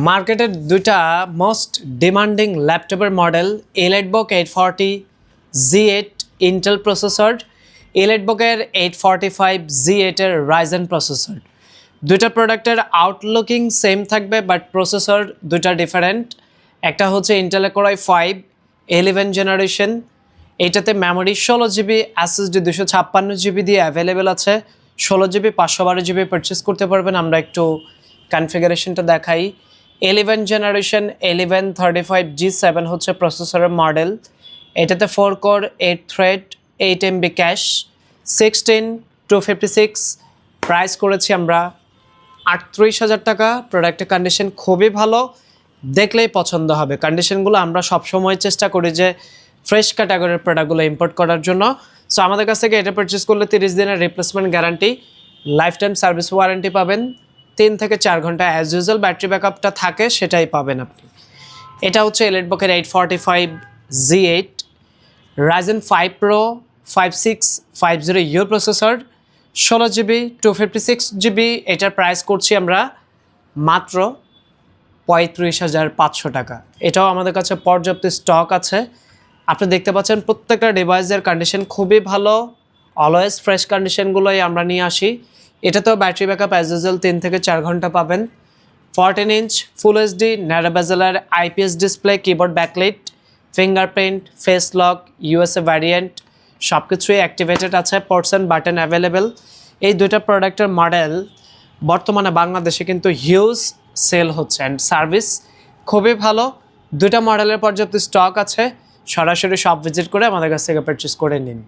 মার্কেটের দুইটা most demanding ল্যাপটপের model EliteBook 840 Z8 Intel processor, এলিটবুকের 845 Z8 এর রাইজেন প্রসেসর। দুইটা প্রোডাক্টের আউটলুকিং সেম থাকবে, বাট প্রসেসর দুইটা ডিফারেন্ট। একটা হচ্ছে ইন্টেল কোর i5 11 জেনারেশন, এইটাতে মেমোরি 16GB, SSD 256GB দিয়ে অ্যাভেলেবেল আছে। 16GB 512GB পারচেস করতে পারবেন। আমরা একটু কনফিগারেশনটা দেখাই। 11 জেনারেশন 1135 G7 হচ্ছে প্রসেসরের মডেল। এটাতে 4 core 8 thread 8 MB cash 16256 price করেছি আমরা 38,000 টাকা। প্রোডাক্টের কন্ডিশন খুবই ভালো, দেখলেই পছন্দ হবে। কন্ডিশনগুলো আমরা সবসময় চেষ্টা করি যে ফ্রেশ ক্যাটাগরির প্রোডাক্টগুলো ইম্পোর্ট করার জন্য। সো আমাদের কাছ থেকে এটা পারচেস করলে 30 দিনের replacement guarantee, life time service warranty পাবেন। 3 থেকে 4 ঘন্টা অ্যাজ ইউজুয়াল ব্যাটারি ব্যাকআপটা থাকে, সেটাই পাবেন আপনি। এটা হচ্ছে এলিটবুকের 845 Z8 Ryzen 5 Pro 5650U processor, 16GB 256GB। এটার প্রাইস করছি আমরা মাত্র 35,500 টাকা। এটাও আমাদের কাছে পর্যাপ্ত স্টক আছে। আপনি দেখতে পাচ্ছেন প্রত্যেকটা ডিভাইসের কন্ডিশন খুবই ভালো, অলওয়েজ ফ্রেশ কন্ডিশনগুলোই আমরা নিয়ে আসি। এটাতেও ব্যাটারি ব্যাকআপ অ্যাজ ইউজুয়াল 3 থেকে 4 ঘন্টা পাবেন। 14 ইঞ্চ ফুল এইচডি ন্যারো বেজেলের IPS display, keyboard backlight, fingerprint, face lock, USA variant সব কিছুই অ্যাক্টিভেটেড আছে। Ports and button available. এই দুইটা প্রোডাক্টের মডেল বর্তমানে বাংলাদেশে কিন্তু হিউজ সেল হচ্ছে, অ্যান্ড সার্ভিস খুবই ভালো। দুইটা মডেলের পর্যাপ্ত স্টক আছে। সরাসরি শপ ভিজিট করে আমাদের কাছ থেকে পারচেস করে নিন।